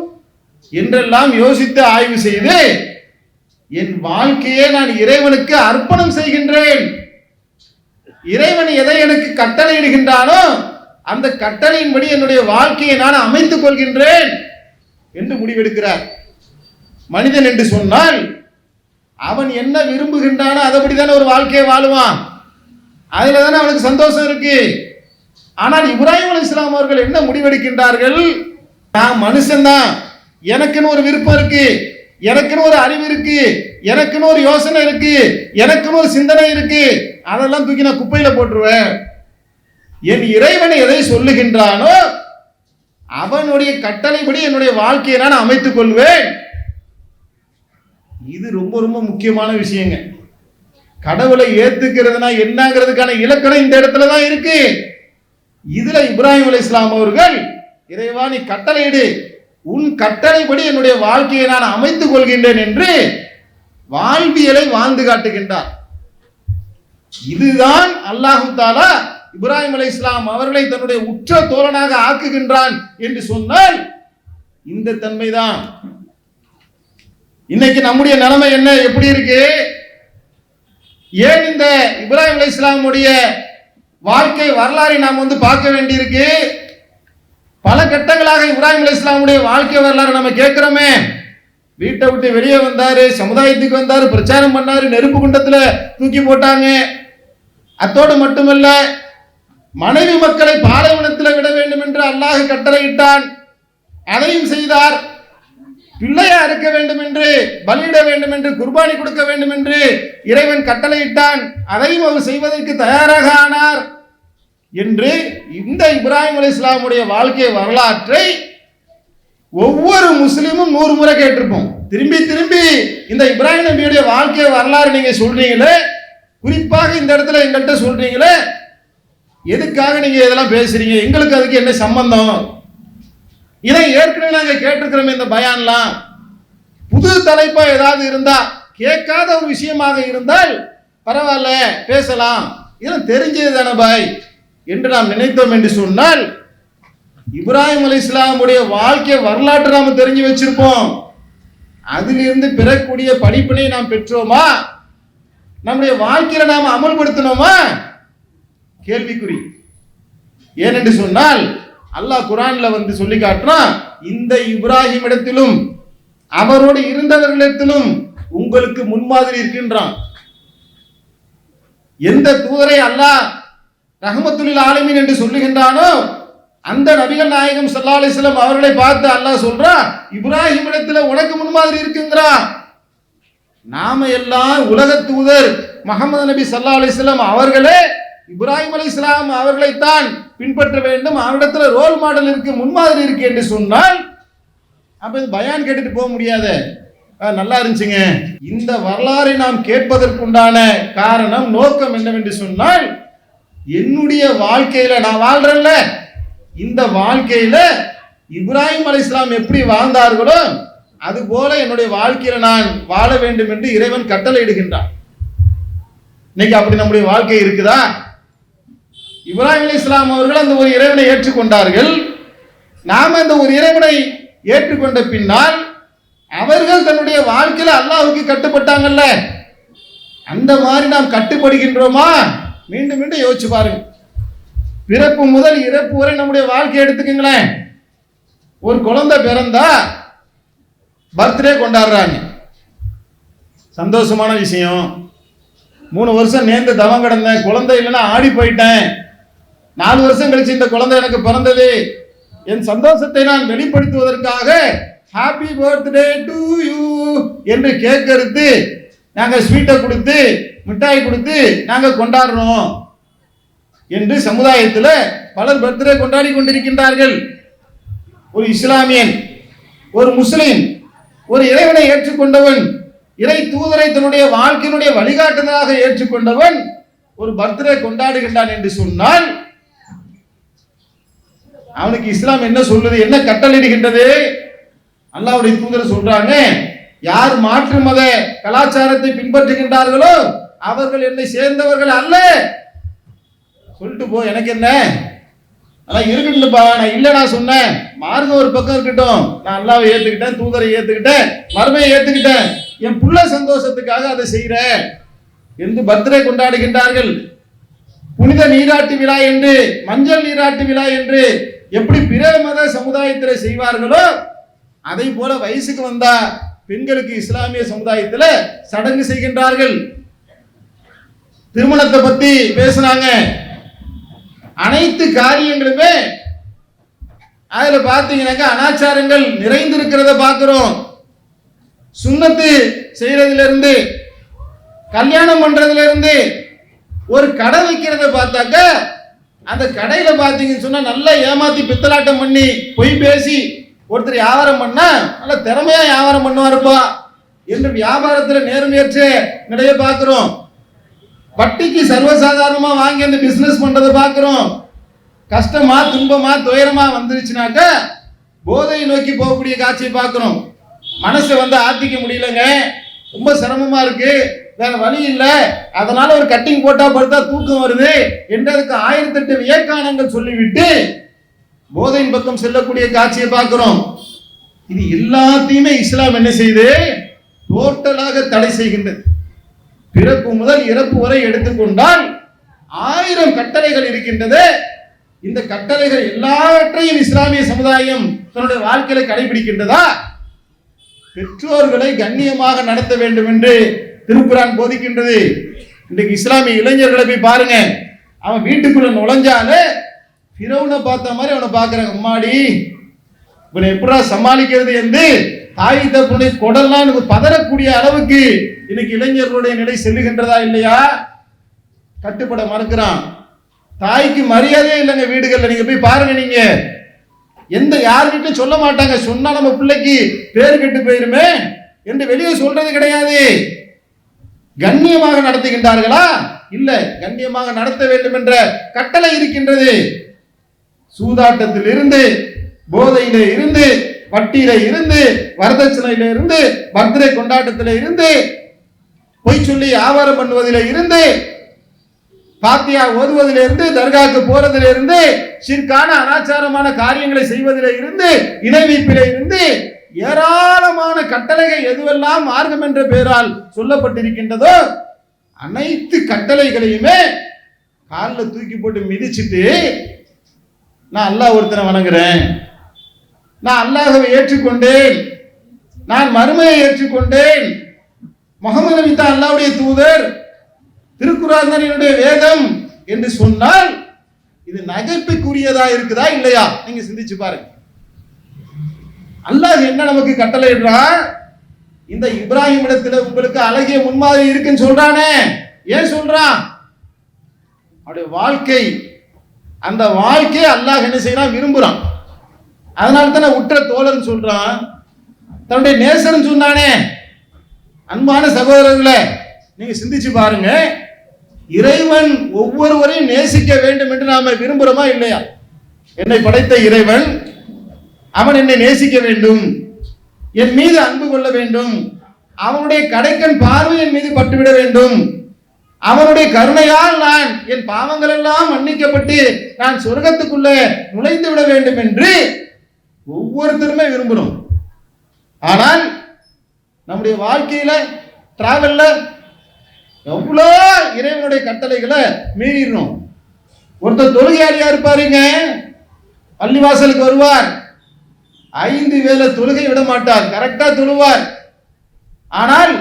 என்றெல்லாம் யோசித்து ஆய்வு செய்து, என் வாழ்க்கையை நான் இறைவனுக்கு அர்ப்பணம் செய்கின்றேன், இறைவன் எதை எனக்கு கட்டளையிடுகின்றானோ அந்த கட்டளையின்படி என்னுடைய வாழ்க்கையை நான் அமைத்துக் கொள்கின்றேன் என்று முடிவெடுக்கிறார். மனிதன் என்று சொன்னால் அவன் என்ன விரும்புகின்றானோ அதைப்படிதானே ஒரு வாழ்க்கையை வாழுவான். அதுல தானே அவனுக்கு சந்தோஷம் இருக்கு. ஆனால் இப்ராஹிம் அலைஹிஸ்ஸலாம் அவர்கள் என்ன முடிவெடுக்கின்றார்கள்? நான் மனுஷன்தான், எனக்குன்னு ஒரு விருப்பம் இருக்கு, எனக்குன்னு ஒரு அறிவு இருக்கு, எனக்குன்னு ஒரு யோசனை இருக்கு, எனக்குன்னு ஒரு சிந்தனை இருக்கு, அதெல்லாம் தூக்கி நான் குப்பையில போட்டுருவேன். என் இறைவன் எதை சொல்லுகின்றானோ அவனுடைய கட்டளைப்படி என்னுடைய வாழ்க்கையை நான் அமைத்துக் கொள்வேன். இது ரொம்ப ரொம்ப முக்கியமான விஷயங்க. கடவுளை ஏத்துக்கிறதுனா என்னங்கிறதுக்கான இலக்கணம் இந்த இடத்துல தான் இருக்கு. இதுல இப்ராஹிம் அலைஹிஸ்ஸலாம் அவர்கள், இறைவா நீ கட்டளையிடு, உன் கட்டளைப்படி என்னுடைய வாழ்க்கையை நான் அமைத்துக் கொள்கின்றேன் என்று வாழ்வியலை வாழ்ந்து காட்டுகின்றார். இதுதான் அல்லாஹ் தஆலா இப்ராஹிம் அலைஹிஸ்ஸலாம் அவர்களை தன்னுடைய உற்ற தோழனாக ஆக்குகின்றான் என்று சொன்னால் இந்த தன்மைதான். இன்னைக்கு நம்முடைய நிலைமை என்ன, எப்படி இருக்கு? ஏன் இந்த இப்ராஹிம் அலைஹிஸ்ஸலாமுடைய வாழ்க்கை வரலாறை நாம் பார்க்க வேண்டியிருக்கு? பல கட்டங்களாக இப்ராஹிம் அலைஹிஸ்ஸலாமுடைய வாழ்க்கை வரலாறு நம்ம கேட்கிறோமே. வீட்டை விட்டு வெளியே வந்தாரு, சமுதாயத்துக்கு வந்தாரு, பிரச்சாரம் பண்ணாரு, நெருப்பு குண்டத்துல தூக்கி போட்டாங்க. அத்தோடு மட்டுமல்ல, மனைவி மக்களை பாலைவனத்தில் விட வேண்டும் என்று அல்லாஹ் கட்டளையிட்டான், அதையும் செய்தார். பிள்ளையா இருக்க வேண்டும் என்று, பலியிட வேண்டும் என்று, குர்பானி கொடுக்க வேண்டும் என்று இறைவன் கட்டளையிட்டான், அதையும் அவர் செய்வதற்கு தயாராக ஆனார். என்று இந்த இப்ராஹிம் அலைஹிஸ்ஸலாமுடைய வாழ்க்கை வரலாற்றை ஒவ்வொரு முஸ்லிமும் 100 முறை கேட்டிருப்போம். திரும்பி திரும்பி இந்த இப்ராஹிம் நபியுடைய வாழ்க்கை வரலாறு நீங்க சொல்றீங்களே, குறிப்பாக இந்த இடத்துல எங்கள்கிட்ட சொல்றீங்களே, எதுக்காக நீங்க இதெல்லாம் பேசுறீங்க? எங்களுக்கு அதுக்கு என்ன சம்பந்தம்? இதை ஏற்கனவே நாங்க கேட்டிருக்கிறோம். இந்த பயான்லாம் புது தலைப்பா ஏதாவது இருந்தா, கேட்காத ஒரு விஷயமாக இருந்தால் பரவாயில்ல பேசலாம், இதெல்லாம் தெரிஞ்சது தானே பாய் என்று நாம் நினைத்தோம் என்று சொன்னால், இப்ராஹிம் அலைஹிஸ்ஸலாமுடைய வாழ்க்கை வரலாற்றை நாம் தெரிஞ்சு வச்சிருப்போம். அதிலிருந்து பெறக்கூடிய படிப்பினை நாம் பெற்றோமா? நம்முடைய வாழ்க்கையில நாம் அமல்படுத்தினோமா? கேள்விக்குறி. ஏனென்று சொன்னால் அல்லாஹ் குர்ஆன்ல வந்து சொல்லி காட்டுறான், இந்த இப்ராஹிம் இடத்திலும் அவரோடு இருந்தவர்களிடத்திலும் உங்களுக்கு முன்மாதிரி இருக்கின்றான். எந்த தூதரை அல்லாஹ் ரஹ்மத்துல் ஆலமீன் என்று சொல்லுகின்றானோ அந்த நபிகள் நாயகம் ஸல்லல்லாஹு அலைஹி வஸல்லம் அவர்களை பார்த்து அல்லாஹ் சொல்றான், இப்ராஹிம் இடத்துல உனக்கு முன்மாதிரி இருக்குங்கிறான். நாம எல்லாம் உலக தூதர் முஹம்மது நபி ஸல்லல்லாஹு அலைஹி வஸல்லம் அவர்களே இப்ராஹிம் அலைஹிஸ்ஸலாம் அவர்களைத்தான் பின்பற்ற வேண்டும், அவரிடத்துல ரோல் மாடல் இருக்கு, முன்மாதிரி இருக்கு என்று சொன்னால் அப்ப இது பயான் கேட்டுட்டு போக முடியாது. நல்லா இருந்துச்சுங்க. இந்த வரலாறை நாம் கேட்பதற்குண்டான காரணம், நோக்கம் என்னவென்று சொன்னால், என்னுடைய வாழ்க்கையில நான் வாழ்றேன்ல, இந்த வாழ்க்கையில இப்ராஹிம் அலைஹிஸ்ஸலாம் எப்படி வாழ்ந்தார்களோ அது போல என்னுடைய வாழ்க்கையில நான் வாழ வேண்டும் என்று இறைவன் கட்டளை இடுகின்றான். இன்னைக்கு அப்படி நம்முடைய வாழ்க்கை இருக்குதா? இப்ராஹிம் அலைஹிஸ்ஸலாம் அவர்கள் அந்த ஒரு இறைவனை ஏற்றுக்கொண்டார்கள். நாம அந்த ஒரு இறைவனை ஏற்றுக்கொண்ட பின்னால் அவர்கள் தன்னுடைய வாழ்க்கையில அல்லாஹ்வுக்கு கட்டுப்பட்டாங்கல்ல, அந்த மாதிரி நாம் கட்டுப்படுகின்றோமா? மீண்டும் மீண்டும் யோசிச்சு பாருங்க. பிறப்பு முதல் இறப்பு வரை நம்முடைய வாழ்க்கையை எடுத்துக்கங்களேன். ஒரு குழந்தை பிறந்தா பர்த்டே கொண்டாடுறாங்க, சந்தோஷமான விஷயம். 3 வருஷம் நேர்ந்து தவம் கிடந்தேன், குழந்தை இல்லைன்னா ஆடி போயிட்டேன், 4 வருஷம் கழிச்சு இந்த குழந்தை எனக்கு பிறந்தது, என் சந்தோஷத்தை நான் வெளிப்படுத்துவதற்காக ஹாப்பி பர்த்டே டு யூ என்று கேக் அறுத்து நாங்க ஸ்வீட்டை கொடுத்து மிட்டாய் கொடுத்து நாங்க கொண்டாடுறோம் என்று சமுதாயத்தில் பலர் பர்த்டே கொண்டாடி கொண்டிருக்கின்றார்கள். ஒரு இஸ்லாமியன், ஒரு முஸ்லிம், ஒரு இறைவனை ஏற்றுக்கொண்டவன், இறை தூதரை தன்னுடைய வாழ்க்கையினுடைய வழிகாட்டுதலாக ஏற்றுக்கொண்டவன் ஒரு பர்த்டே கொண்டாடுகின்றான் என்று சொன்னால் அவனுக்கு இஸ்லாம் என்ன சொல்லுது, என்ன கட்டளையிடுகின்றது? அல்லாஹ்வுடைய தூதர் சொல்றாங்க, யார் மாற்று மத கலாச்சாரத்தை பின்பற்றுகின்றார்களோ அவர்கள் என்னை சேர்ந்தவர்கள் அல்ல. சொல்லிட்டு போ, எனக்கு என்ன, அதான் இருக்கட்டும்பா, நான் இல்லை நான் சொன்னேன், மார்க்கம் ஒரு பக்கம் இருக்கட்டும், நான் அல்லாஹ்வை ஏத்துக்கிட்டேன், தூதரை ஏத்துக்கிட்டேன், மறுமையை ஏத்துக்கிட்டேன், என் புள்ள சந்தோஷத்துக்காக அதை செய்கிறேன் என்று பர்த்டே கொண்டாடுகின்றார்கள். புனித நீராட்டு விழா என்று, மஞ்சள் நீராட்டு விழா என்று எப்படி பிற மத சமுதாயத்தில் செய்வார்களோ அதை போல வயசுக்கு வந்தா பெண்களுக்கு இஸ்லாமிய சமுதாயத்தில் சடங்கு செய்கின்றார்கள். திருமணத்தை பத்தி பேசுனாங்க. அனைத்து காரியங்களுமே அதுல பார்த்தீங்கன்னாக்கா அனாச்சாரங்கள் நிறைந்திருக்கிறத பார்க்கிறோம். சுன்னத்து செய்யறதுல இருந்து, கல்யாணம் பண்றதுல இருந்து, ஒரு கடை வைக்கிறத பார்த்தாக்க அந்த கடையில பார்த்தீங்கன்னு சொன்னா நல்லா ஏமாத்தி பித்தலாட்டம் பண்ணி பொய் பேசி ஒருத்தர் வியாபாரம் பண்ணா நல்ல திறமையா வியாபாரம் பண்ணுவாருப்பா என்று வியாபாரத்தில் நேர்மையற்ற நிறைய பார்க்கிறோம். வட்டிக்கு சர்வசாதாரணமா வாங்கி அந்த பிசினஸ் பண்றதை பார்க்கிறோம். கஷ்டமா துன்பமா துயரமா வந்துருச்சுனாக்க போதையை நோக்கி போகக்கூடிய காட்சியை பார்க்கிறோம். மனசை வந்து ஆத்திக்க முடியலங்க, ரொம்ப சிரமமா இருக்கு, வேற வழி இல்லை, அதனால ஒரு கட்டிங் போட்டா படுத்தா தூக்கம் வருது என்றதுக்கு 1008 வியக்கானங்கள் சொல்லிவிட்டு போதையின் பக்கம் செல்லக்கூடிய காட்சியை பார்க்கிறோம். இது எல்லாத்தையுமே இஸ்லாம் என்ன செய்து டோட்டலாக தடை செய்கின்றது. பிறப்பு முதல் இறப்பு வரை எடுத்துக்கொண்டால் 1000 கட்டளைகள் இருக்கின்றது. இந்த கட்டளைகள் எல்லாவற்றையும் இஸ்லாமிய சமுதாயம் தன்னுடைய வாழ்க்கையில கடைபிடிக்கின்றதா? பெற்றோர்களை கண்ணியமாக நடத்த வேண்டும் என்று திருக்குர்ஆன் போதிக்கின்றது. இன்றைக்கு இஸ்லாமிய இளைஞர்களை போய் பாருங்க, அவன் வீட்டுக்குள்ள நுழைஞ்சாலே ஃபிரௌனை பார்த்த மாதிரி அவனை பார்க்குறாங்க. அம்மாடி இவனை எப்படா சமாளிக்கிறது என்று தாய் தப்புடைய குடல்லாம் பதறக்கூடிய அளவுக்கு இன்னைக்கு இளைஞர்களுடைய நிலை செல்லுகின்றதா இல்லையா? கட்டுப்பட மறுக்கிறான். தாய்க்கு மரியாதையே இல்லைங்க வீடுகள்ல. நீங்க போய் பாருங்க, நீங்க எந்த யாருக்கிட்டும் சொல்ல மாட்டாங்க. சொன்னா நம்ம பிள்ளைக்கு பேர் கெட்டு போயிருமே என்று வெளியே சொல்றது கிடையாது. கண்ணியமாக நடத்துகின்றார்களா? இல்ல, கண்ணியமாக நடத்த வேண்டும் என்ற கட்டளை இருக்கின்றது. சூதாட்டத்தில் இருந்து, போதையில இருந்து, வட்டியில இருந்து, வரதட்சணையில இருந்து, பர்த்டே கொண்டாட்டத்தில இருந்து, பொய் சொல்லி வியாபாரம் பண்ணுவதில இருந்து, பாத்தியா ஓதுவதில இருந்து, தர்காவுக்கு போறதில இருந்து, சிற்கான அனாச்சாரமான காரியங்களை செய்வதில இருந்து, இணை வைப்பில இருந்து, ஏராளமான கட்டளைகள் எதுவெல்லாம் மார்க்கம் என்ற பெயரால் சொல்லப்பட்டிருக்கின்றதோ அனைத்து கட்டளைகளையுமே காலில் தூக்கி போட்டு மிதிச்சுட்டு, நான் அல்லாஹ் ஒருத்தனை வணங்குறேன், நான் அல்லாஹ்வை ஏற்றுக்கொண்டேன், நான் மறுமையை ஏற்றுக்கொண்டேன், முகமது நபி தான் அல்லாஹ்வுடைய தூதர், திருக்குர்ஆன் தான் என்னுடைய வேதம் என்று சொன்னால் இது நகைப்புக்குரியதா இருக்குதா இல்லையா? நீங்க சிந்திச்சு பாருங்க. அல்லாஹ் என்ன நமக்கு கட்டளையிடுறான்? இந்த இப்ராஹிம் இடத்துல உங்களுக்கு அழகிய முன்மாதிரி இருக்குன்னு சொல்றானே, ஏன் சொல்றான்? அவருடைய வாழ்க்கை, அந்த வாழ்க்கையை அல்லாஹ் என்ன செய்யறான்? விரும்புறான். அதனால தானே உற்ற தோழர்னு சொல்றான், தன்னுடைய நேசர்னு சொன்னானே. அன்பான சகோதரர்களே, நீங்க சிந்திச்சு பாருங்க, இறைவன் ஒவ்வொருவரையும் நேசிக்க வேண்டும் என்று நாம விரும்புறோமா இல்லையா? என்னை படைத்த இறைவன், அவன் என்னை நேசிக்க வேண்டும், என் மீது அன்பு கொள்ள வேண்டும், அவனுடைய கடைக்கண் பார்வை என் மீது பட்டுவிட வேண்டும், அவனுடைய கருணையால் நான் என் பாவங்கள் எல்லாம் மன்னிக்கப்பட்டு நான் சொர்க்கத்துக்குள்ளே நுழைந்து விட வேண்டும் என்று ஒவ்வொருத்தருமே விரும்புகிறோம். ஆனால் நம்முடைய வாழ்க்கையில டிராவல்ல எவ்வளோ இறைவனுடைய கட்டளைகளை மீறிடணும். ஒருத்தர் தொழுகையாளியா இருப்பாருங்க, பள்ளிவாசலுக்கு வருவார், 5 வேளை தொழுகை விட மாட்டார், கரெக்டா தொழுவார். ஆனால்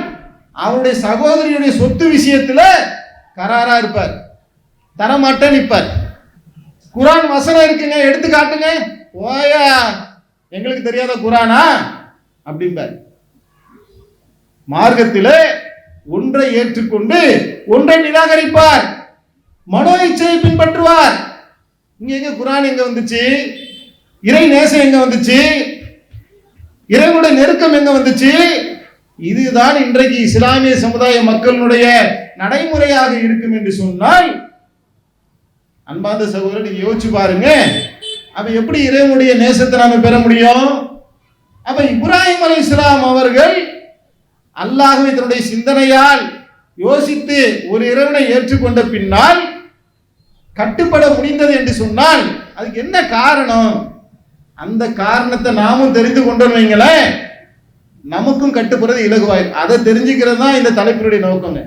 அவருடைய சகோதரியுடைய சொத்து விஷயத்துல கராரா இருப்பார், தரமாட்டேன் நிற்பார். குரான் வசனம் இருக்குங்க, எடுத்து காட்டுங்க, ஓயா எங்களுக்கு தெரியாத குரானா அப்படிம்பார். மார்க்கத்திலே ஒன்றை ஏற்றுக்கொண்டு ஒன்றை நிராகரிப்பார், மனோ இச்சையை பின்பற்றுவார். இங்க எங்க குரான் எங்க வந்துச்சு? இறை நேசம் எங்க வந்துச்சு? இறைவனுடைய நெருக்கம் எங்க வந்துச்சு? இதுதான் இன்றைக்கு இஸ்லாமிய சமுதாய மக்களுடைய நடைமுறையாக இருக்கும் என்று சொன்னால், அன்பார்ந்த சகோதரர், நீங்க யோசிச்சு பாருங்க, அப்ப எப்படி இறைவனுடைய நேசத்தை நாம பெற முடியும்? அப்ப இப்ராஹிம் அலைஹிஸ்ஸலாம் அவர்கள் அல்லாஹ்வை தன்னுடைய சிந்தனையால் யோசித்து ஒரு இறைவனை ஏற்றுக்கொண்ட பின்னால் கட்டுப்பட முடிந்தது என்று சொன்னால் அதுக்கு என்ன காரணம்? அந்த காரணத்தை நாமும் தெரிந்து கொண்டோம் வைங்களேன், நமக்கும் கட்டுப்படுறது இலகுவாயிரும். அதை தெரிஞ்சுக்கிறது தான் இந்த தலைப்பினுடைய நோக்கங்க.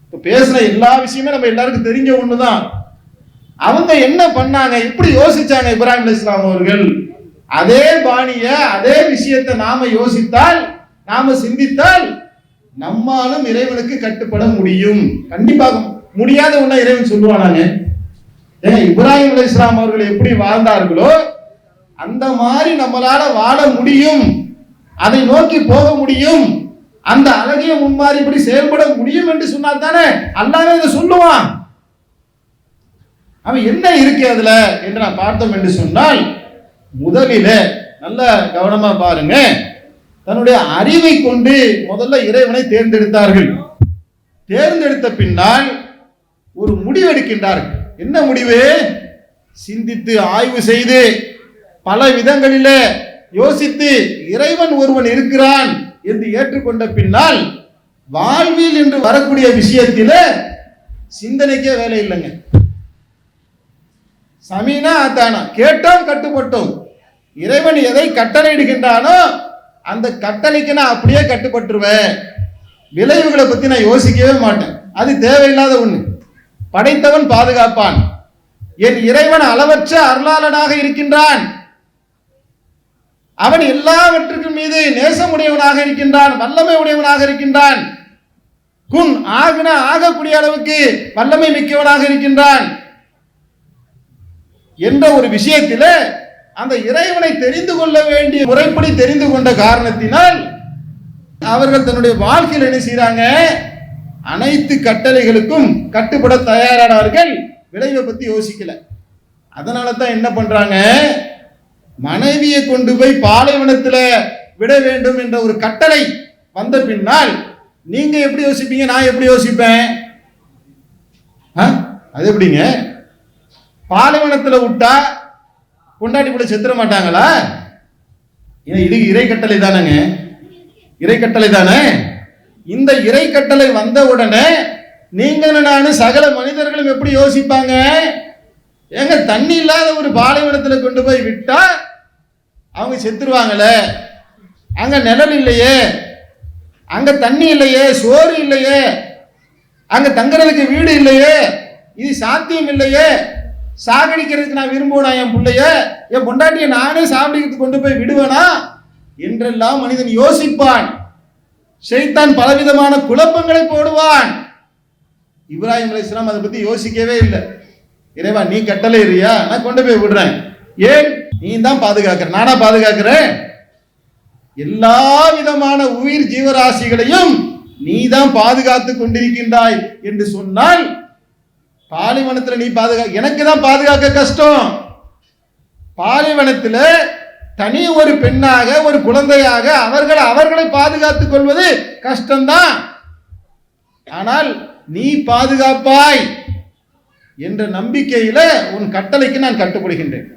இப்போ பேசுன எல்லா விஷயமே நம்ம எல்லாருக்கும் தெரிஞ்ச ஒண்ணுதான். அவங்க என்ன பண்ணாங்க, எப்படி யோசிச்சாங்க இப்ராஹிம் அலைஹிஸ்ஸலாம் அவர்கள்? அதே பாணிய, அதே விஷயத்தை நாம யோசித்தால், நாம சிந்தித்தால் நம்மாலும் இறைவனுக்கு கட்டுப்பட முடியும். கண்டிப்பாக முடியாத ஒண்ணா இறைவன் சொல்லுவானாங்க? இப்ராஹிம் அலைஹிஸ்ஸலாம் அவர்கள் எப்படி வாழ்ந்தார்களோ அந்த மாதிரி நம்மளால வாழ முடியும், அதை நோக்கி போக முடியும், அந்த அழகிய முன்மாறி இப்படி செயல்பட முடியும் என்று சொன்னால் தானே அல்லாஹ் இதை சொல்லுவான். அவன் என்ன இருக்கு அதுல என்று நான் பார்த்தோம் என்று சொன்னால், முதலில நல்ல கவனமா பாருங்க, தன்னுடைய அறிவை கொண்டு முதல்ல இறைவனை தேர்ந்தெடுத்தார்கள். தேர்ந்தெடுத்த பின்னால் ஒரு முடிவு எடுக்கின்றார்கள். என்ன முடிவு? சிந்தித்து ஆய்வு செய்து பல விதங்களில யோசித்து இறைவன் ஒருவன் இருக்கிறான் என்று ஏற்றுக்கொண்ட பின்னால் வாழ்வில் என்று வரக்கூடிய விஷயத்தில சிந்தனைக்கே வேலை இல்லைங்க. சமீனா ஆத்தானா, கேட்டோம் கட்டுப்பட்டோம். இறைவன் எதை கட்டளையிடுகின்றானோ அந்த கட்டளைக்கு நான் அப்படியே கட்டுப்பட்டுருவேன். விளைவுகளை பத்தி நான் யோசிக்கவே மாட்டேன், அது தேவையில்லாத ஒண்ணு. படைத்தவன் பாதுகாப்பான். என் இறைவன் அளவற்ற அருளாளனாக இருக்கின்றான். அவன் எல்லாவற்றுக்கும் மீது நேசமுடையவனாக இருக்கின்றான், வல்லமை உடையவனாக இருக்கின்றான். குன் ஆகுன ஆகக்கூடிய அளவுக்கு வல்லமை மிக்கவனாக இருக்கின்றான் என்ற ஒரு விஷயத்தில் அந்த இறைவனை தெரிந்து கொள்ள வேண்டிய முறைப்படி தெரிந்து கொண்ட காரணத்தினால் அவர்கள் தன்னுடைய வாழ்க்கையில் என்ன செய்றாங்க, அனைத்து கட்டளைகளுக்கும் கட்டுப்பட தயாரானார்கள். விளைவை பத்தி யோசிக்கல. அதனால தான் என்ன பண்றாங்க, மனைவியை கொண்டு போய் பாலைவனத்துல விட வேண்டும் என்ற ஒரு கட்டளை வந்த பின்னால் நீங்க எப்படி யோசிப்பீங்க, நான் எப்படி யோசிப்பேன்? அது எப்படிங்க? பாலைவனத்துல விட்டா பொண்டாட்டி கூட செத்துற மாட்டாங்களா? இது இறை கட்டளை தானேங்க, இறை கட்டளை தானே. இந்த இறை கட்டளை வந்த உடனே நீங்க நானும் சகல மனிதர்களும் எப்படி யோசிப்பாங்க? ஏங்க, தண்ணி இல்லாத ஒரு பாலைவனத்துல கொண்டு போய் விட்டா அவங்க செத்துருவாங்களே, அங்க நிழல் இல்லையே, அங்க தண்ணி இல்லையே, சோறு இல்லையே, அங்க தங்குறதுக்கு வீடு இல்லையே, இது சாத்தியம் இல்லையே, சாகடிக்கிறதுக்கு நான் விரும்புவேனா என் பிள்ளைய, என் பொண்டாட்டியை நானே சாப்பிடுறதுக்கு கொண்டு போய் விடுவேனா என்றெல்லாம் மனிதன் யோசிப்பான். ஷைத்தான் பலவிதமான குழப்பங்களை போடுவான். இப்ராஹிம் அலைஹிஸ்ஸலாம் அதை பத்தி யோசிக்கவே இல்லை. இறைவா நீ கட்டளை இருயா, நான் கொண்டு போய் விடுறேன். ஏன்? நீ தான் பாதுகாக்கிற, நானா பாதுகாக்கிறேன்? எல்லா விதமான உயிர் ஜீவராசிகளையும் நீ தான் பாதுகாத்து கொண்டிருக்கின்றாய் என்று சொன்னால் பாலைவனத்தில் நீ எனக்கு தான் பாதுகாக்க கஷ்டம். பாலைவனத்தில் தனி ஒரு பெண்ணாக ஒரு குழந்தையாக அவர்களை பாதுகாத்துக் கொள்வது கஷ்டம்தான். ஆனால் நீ பாதுகாப்பாய் என்ற நம்பிக்கையில உன் கட்டளைக்கு நான் கட்டுப்படுகின்றேன்.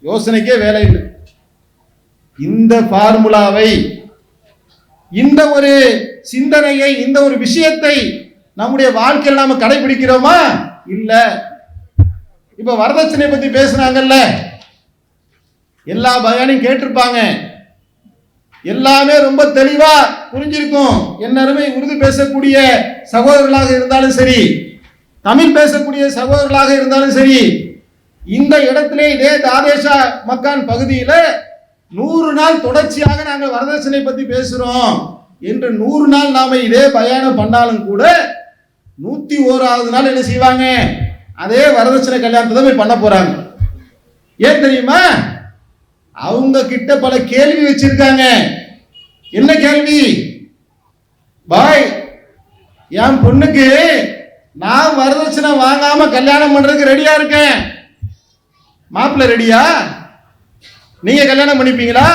யோசனைக்கே வேலை இல்லை. இந்த பார்முலாவை, இந்த ஒரு சிந்தனையை, இந்த ஒரு விஷயத்தை நம்முடைய வாழ்க்கையில் நாம கடைபிடிக்கிறோமா? இல்ல. இப்ப வரதட்சணை பத்தி பேசுனாங்கல்ல, எல்லா பயானையும் கேட்டிருப்பாங்க, எல்லாமே ரொம்ப தெளிவா புரிஞ்சிருக்கும். என்னருமே உருது பேசக்கூடிய சகோதரர்களாக இருந்தாலும் சரி, தமிழ் பேசக்கூடிய சகோதரர்களாக இருந்தாலும் சரி, இந்த இடத்திலே இதே தாதேஷா மக்கான் பகுதியில 100 நாள் தொடர்ச்சியாக நாங்கள் வரதட்சணை பத்தி பேசுறோம் என்று 100 நாள் நாம இதே பயானம் பண்ணாலும் கூட 101வது நாள் என்ன செய்வாங்க, அதே வரதட்சணை கல்யாணத்தை போய் பண்ண போறாங்க. ஏன் தெரியுமா? அவங்க கிட்ட பல கேள்வி வச்சிருக்காங்க. என்ன கேள்வி? பாய், என் பொண்ணுக்கு நான் வரதட்சணை வாங்காம கல்யாணம் பண்றதுக்கு ரெடியா இருக்கேன், மாப்பிள்ளை ரெடியா? நீங்க கல்யாணம் பண்ணிப்பீங்களா?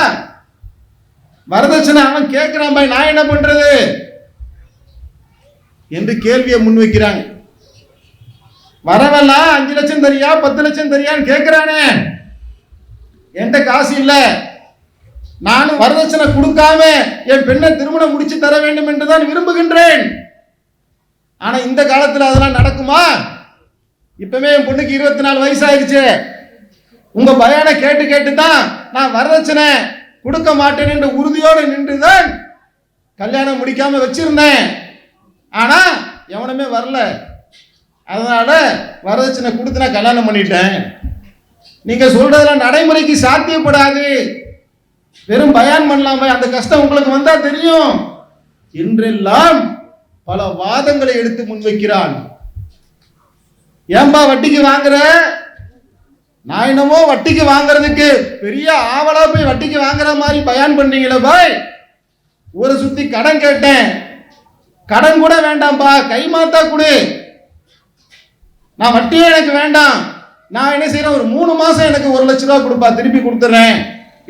வரதட்சணை அவன் கேட்கிறான், பாய் நான் என்ன பண்றது என்று கேள்வியை முன்வைக்கிறாங்க. வரவெல்லாம் 5 லட்சம் தரியா 10 லட்சம் தரியான்னு கேட்கிறானே, என்கிட்ட காசு இல்ல, நானும் வரதட்சணை கொடுக்காம என் பெண்ணை திருமணம் முடிச்சு தர வேண்டும் என்றுதான் விரும்புகின்றேன். ஆனா இந்த காலத்துல அதெல்லாம் நடக்குமா? இப்பவே என் பொண்ணுக்கு 24 வயசு ஆயிடுச்சு. உங்க பயானை கேட்டு கேட்டுதான் நான் வரதட்சணை கொடுக்க மாட்டேன் என்று உறுதியோடு நின்றுதான் கல்யாணம் முடிக்காம வச்சிருந்தேன். ஆனா எவனுமே வரல, அதனால வரதட்சணை கொடுத்து நான் கல்யாணம் பண்ணிட்டேன். நீங்க சொல்றதெல்லாம் நடைமுறைக்கு சாத்தியப்படாது, வெறும் பயான் பண்ணலாம, அந்த கஷ்டம் உங்களுக்கு வந்தா தெரியும் என்றெல்லாம் பல வாதங்களை எடுத்து முன்வைக்கிறான். ஏன்பா வட்டிக்கு வாங்குற? நான் என்னமோ வட்டிக்கு வாங்குறதுக்கு பெரிய ஆவலா போய் வட்டிக்கு வாங்குற மாதிரி பயான் பண்ணீங்களே பாய். ஊரை சுத்தி கடன் கேட்டேன், கடன் கூட வேண்டாம்பா, கைமாத்தா கொடு, நான் வட்டியே எனக்கு வேண்டாம், நான் என்ன செய்யறேன், ஒரு 3 மாசம் எனக்கு 1 லட்ச ரூபா கொடுப்பா, திருப்பி கொடுத்துறேன்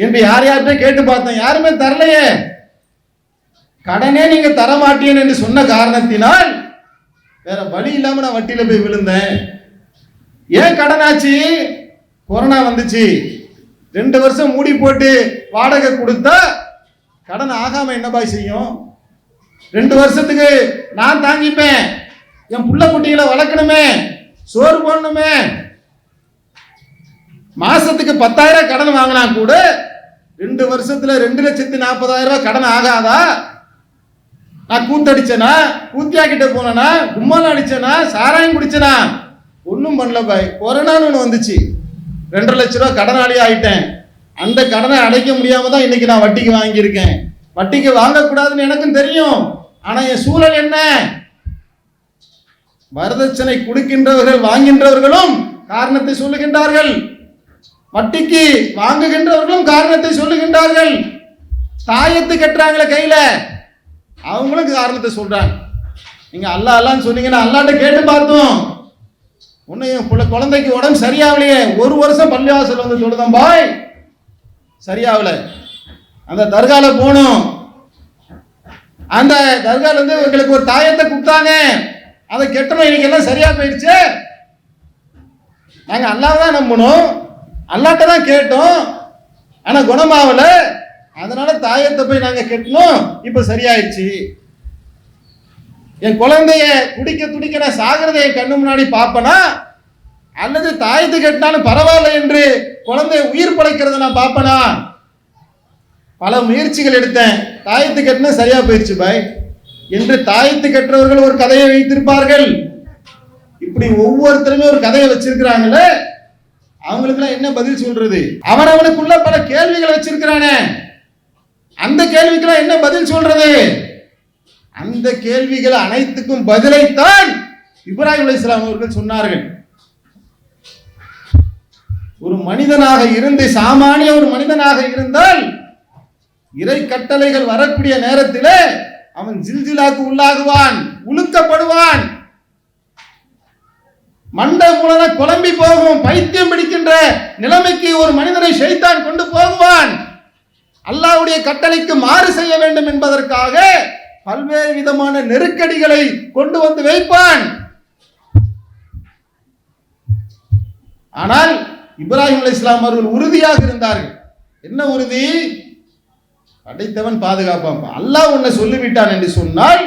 என்று யார்கிட்ட கேட்டு பார்த்தேன், யாருமே தரலையே. கடனே நீங்க தர மாட்டேன் என்று சொன்ன காரணத்தினால் வேற வழி இல்லாம நான் வட்டியில போய் விழுந்தேன். ஏன் கடனாச்சு? கொரோனா வந்துச்சு, 2 வருஷம் மூடி போட்டு வாடகை கொடுத்தா கடன் ஆகாம என்ன பாய் செய்யும்? 2 வருஷத்துக்கு நான் தாங்கிப்பேன், என் புள்ள குட்டிகளை வளர்க்கணுமே, சோறு போடணுமே. மாசத்துக்கு 10,000 கடன் வாங்கினா கூட 2 வருஷத்துல 2,40,000 கடன் ஆகாதா? நான் கூத்தடிச்சனா, கூத்தியாக்கிட்ட போனா, கும்மாலம் அடிச்சனா, சாராயம் குடிச்சனா? ஒன்றும் பண்ணல பாய். கொரோனான்னு ஒன்று வந்துச்சு, 2 லட்ச ரூபா கடனாளி ஆயிட்டேன். அந்த கடனை அடைக்க முடியாம தான் இன்னைக்கு நான் வட்டிக்கு வாங்கியிருக்கேன். வட்டிக்கு வாங்கக்கூடாதுன்னு எனக்கும் தெரியும். ஆனா என் சூழல் என்ன? வரதட்சணை கொடுக்கின்றவர்கள் வாங்கின்றவர்களும் காரணத்தை சொல்லுகின்றார்கள், வட்டிக்கு வாங்குகின்றவர்களும் காரணத்தை சொல்லுகின்றார்கள். தாயத்து கட்டுறாங்களே கையில, அவங்களும் காரணத்தை சொல்றாங்க. நீங்க அல்லா அல்லான்னு சொன்னீங்கன்னா அல்லாட்ட கேட்டு பார்த்தோம், உன்னை என் குழந்தைக்கு உடம்பு சரியாகலையே, 1 வருஷம் பள்ளிவாசல் வந்து தொழுதம் பாய், சரியாகல. அந்த தர்கால போனோம், அந்த தர்கால இருந்து எங்களுக்கு ஒரு தாயத்தை கொடுத்தாங்க, அதை கெட்டணும், இன்னைக்கு எல்லாம் சரியா போயிடுச்சு. நாங்க அல்லாஹ் தான் நம்பணும், அல்லாட்ட தான் கேட்டோம், ஆனா குணமாவல, அதனால தாயத்தை போய் நாங்க கெட்டணும், இப்ப சரியாயிடுச்சு. என் குழந்தைய துடிக்க நான் சாகிறத என் கண்ணு முன்னாடி பார்ப்பனா, அல்லது தாயத்து கெட்டினாலும் பரவாயில்ல என்று குழந்தைய உயிர் படைக்கிறத நான் பார்ப்பனா? பல முயற்சிகள் எடுத்தேன், தாயத்து கட்டினா சரியா போயிடுச்சு பாய் என்று தாயத்து கற்றவர்கள் ஒரு கதையை வைத்திருப்பார்கள். இப்படி ஒவ்வொருத்தருமே ஒரு கதையை வச்சிருக்கிறாங்களே, அவங்களுக்குலாம் என்ன பதில் சொல்றது? அவனுக்குள்ள பல கேள்விகளை வச்சிருக்கிறானே, அந்த கேள்விக்கெல்லாம் என்ன பதில் சொல்றது? அந்த கேள்விகள் அனைத்துக்கும் பதிலைத்தான் இப்ராஹிம் அலைஹிஸ்ஸலாம் அவர்கள் சொன்னார்கள். ஒரு மனிதனாக இருந்து, சாமானிய ஒரு மனிதனாக இருந்தால், இறை கட்டளைகள் வரக்கூடிய நேரத்தில் அவன் ஜில்ஜிலாக்கு உள்ளாகுவான், உலுக்கப்படுவான், மண்டை மூலம் குழம்பி போகும், பைத்தியம் பிடிக்கின்ற நிலைமைக்கு ஒரு மனிதனை ஷைத்தான் கொண்டு போகுவான். அல்லாஹ்வுடைய கட்டளைக்கு மாறு செய்ய வேண்டும் என்பதற்காக பல்வேறு விதமான நெருக்கடிகளை கொண்டு வந்து வைப்பான். ஆனால் இப்ராஹிம் அலைஹிஸ்ஸலாம் அவர்கள் உறுதியாக இருந்தார்கள். என்ன உறுதி? படைத்தவன் பாதுகாப்பான். அல்லாஹ் உன்னை சொல்லிவிட்டான் என்று சொன்னால்,